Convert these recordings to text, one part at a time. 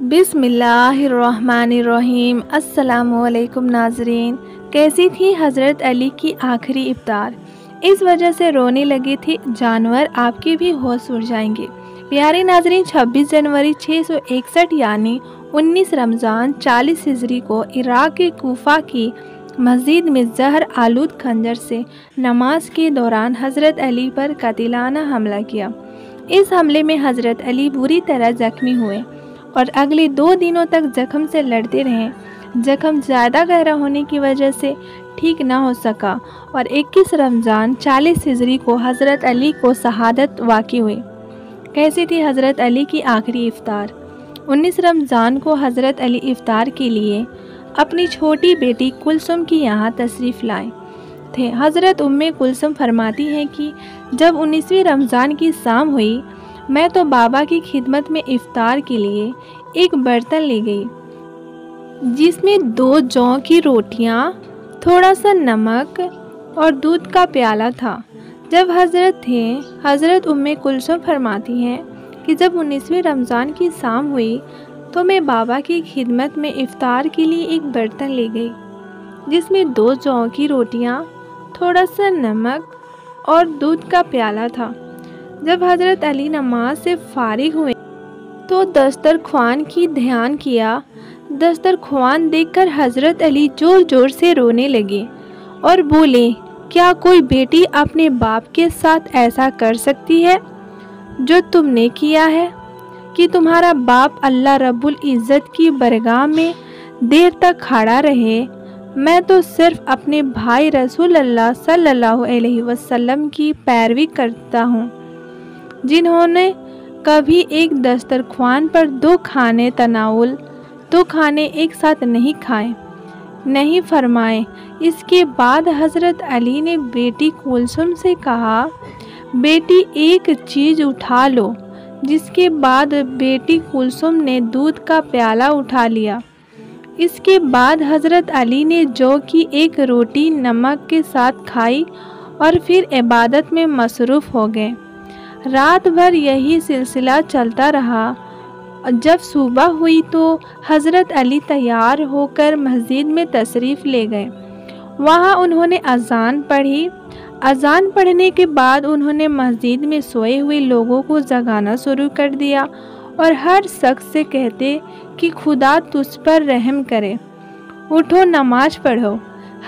बिस्मिल्लाहिर्रहमानिर्रहीम। अस्सलामुअलैकुम नाज़रीन, कैसी थी हज़रत अली की आखिरी इफ्तार? इस वजह से रोने लगे थे जानवर, आपके भी होश उड़ जाएंगे। प्यारे नाज़रीन, 26 जनवरी 661 यानी 19 रमज़ान 40 हिजरी को इराक़ के कूफा की मस्जिद में जहर आलूद खंजर से नमाज के दौरान हज़रत अली पर कातिलाना हमला किया। इस हमले में हज़रत अली बुरी तरह ज़ख्मी हुए और अगले 2 दिनों तक जख्म से लड़ते रहे। जख्म ज़्यादा गहरा होने की वजह से ठीक ना हो सका और 21 रमज़ान 40 हिजरी को हज़रत अली को शहादत वाक़ई हुई। कैसी थी हज़रत अली की आखिरी इफ्तार? 19 रमज़ान को हज़रत अली इफ्तार के लिए अपनी छोटी बेटी कुलसुम की यहाँ तशरीफ़ लाए थे। हज़रत उम्मे कुलसुम फरमाती हैं कि जब 19वीं रमज़ान की शाम हुई, मैं तो बाबा की खिदमत में इफ्तार के लिए एक बर्तन ले गई जिसमें 2 जौ की रोटियां, थोड़ा सा नमक और दूध का प्याला था। जब हज़रत उम्मे कुलसुम फरमाती हैं कि जब 19वीं रमज़ान की शाम हुई तो मैं बाबा की खिदमत में इफ्तार के लिए एक बर्तन ले गई जिसमें 2 जौ की रोटियां, थोड़ा सा नमक और दूध का प्याला था। जब हज़रत अली नमाज से फारिग हुए तो दस्तरख्वान की ध्यान किया। दस्तरख्वान देखकर हज़रत अली ज़ोर ज़ोर से रोने लगे और बोले, क्या कोई बेटी अपने बाप के साथ ऐसा कर सकती है जो तुमने किया है कि तुम्हारा बाप अल्लाह रब्बुल इज़्ज़त की बरगाह में देर तक खड़ा रहे? मैं तो सिर्फ़ अपने भाई रसूल अल्लाह सल्लल्लाहु अलैहि वसल्लम की पैरवी करता हूँ, जिन्होंने कभी एक दस्तरख्वान पर 2 खाने एक साथ नहीं फरमाए। इसके बाद हज़रत अली ने बेटी कुलसुम से कहा, बेटी एक चीज़ उठा लो। जिसके बाद बेटी कुलसुम ने दूध का प्याला उठा लिया। इसके बाद हज़रत अली ने जौ की एक रोटी नमक के साथ खाई और फिर इबादत में मसरूफ़ हो गए। रात भर यही सिलसिला चलता रहा। जब सुबह हुई तो हज़रत अली तैयार होकर मस्जिद में तशरीफ़ ले गए। वहाँ उन्होंने अज़ान पढ़ी। अज़ान पढ़ने के बाद उन्होंने मस्जिद में सोए हुए लोगों को जगाना शुरू कर दिया और हर शख्स से कहते कि खुदा तुझ पर रहम करे, उठो नमाज पढ़ो।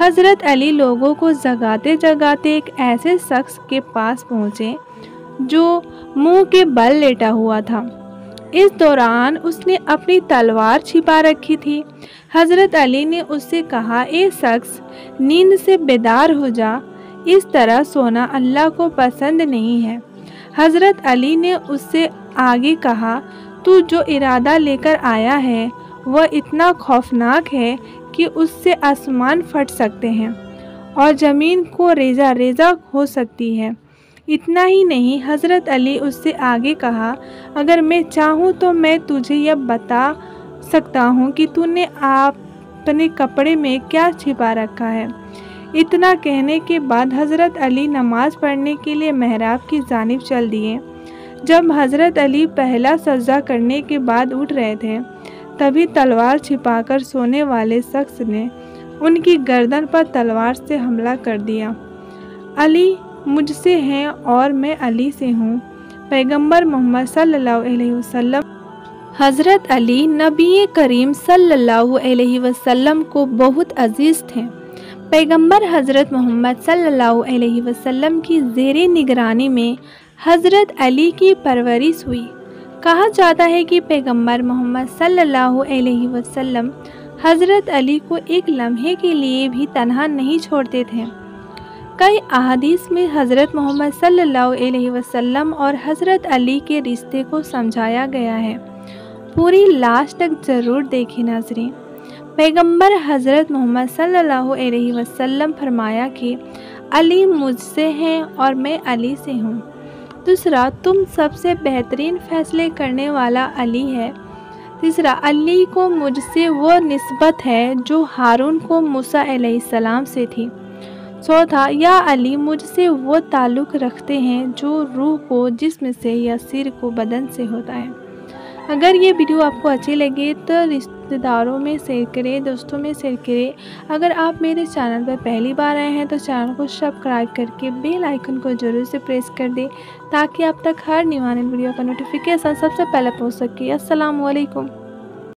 हज़रत अली लोगों को जगाते जगाते एक ऐसे शख्स के पास पहुँचे जो मुंह के बल लेटा हुआ था। इस दौरान उसने अपनी तलवार छिपा रखी थी। हज़रत अली ने उससे कहा, ए शख्स, नींद से बेदार हो जा, इस तरह सोना अल्लाह को पसंद नहीं है। हज़रत अली ने उससे आगे कहा, तू जो इरादा लेकर आया है वह इतना खौफनाक है कि उससे आसमान फट सकते हैं और ज़मीन को रेजा रेजा हो सकती है। इतना ही नहीं, हज़रत अली उससे आगे कहा, अगर मैं चाहूँ तो मैं तुझे यह बता सकता हूँ कि तूने अपने कपड़े में क्या छिपा रखा है। इतना कहने के बाद हज़रत अली नमाज़ पढ़ने के लिए महराब की जानिब चल दिए। जब हज़रत अली पहला सजदा करने के बाद उठ रहे थे, तभी तलवार छिपाकर सोने वाले शख्स ने उनकी गर्दन पर तलवार से हमला कर दिया। अली मुझसे हैं और मैं अली से हूँ। पैगंबर मोहम्मद सल्लल्लाहु अलैहि वसल्लम हज़रत अली नबी करीम सल्लल्लाहु अलैहि वसल्लम को बहुत अजीज़ थे। पैगंबर हज़रत मोहम्मद सल्लल्लाहु अलैहि वसल्लम की ज़ेरे निगरानी में हज़रत अली की परवरिश हुई। कहा जाता है कि पैगंबर मोहम्मद सल्लल्लाहु अलैहि वसल्लम हज़रत अली को एक लम्हे के लिए भी तन्हा नहीं छोड़ते थे। कई अहादीस में हज़रत मोहम्मद सल्लल्लाहु अलैहि वसल्लम और हज़रत अली के रिश्ते को समझाया गया है। पूरी लास्ट तक ज़रूर देखें नाज़रीन। पैगंबर हज़रत मोहम्मद सल्लल्लाहु अलैहि वसल्लम फरमाया कि अली मुझसे हैं और मैं अली से हूँ। दूसरा, तुम सबसे बेहतरीन फ़ैसले करने वाला अली है। तीसरा, अली को मुझसे वो निस्बत है जो हारून को मूसा अलैहिस्सलाम से थी। चौथा, या अली मुझसे वो ताल्लुक़ रखते हैं जो रूह को जिस्म से या सिर को बदन से होता है। اگر یہ ویڈیو آپ کو اچھی لگے تو رشتہ داروں میں شیئر کریں، دوستوں میں شیئر کریں۔ اگر آپ میرے چینل پر پہلی بار آئے ہیں تو چینل کو سبسکرائب کر کے بیل آئیکن کو ضرور سے پریس کر دیں تاکہ آپ تک ہر نیو آنے ویڈیو کا نوٹیفیکیشن سب سے پہلے پہنچ سکے۔ السلام علیکم۔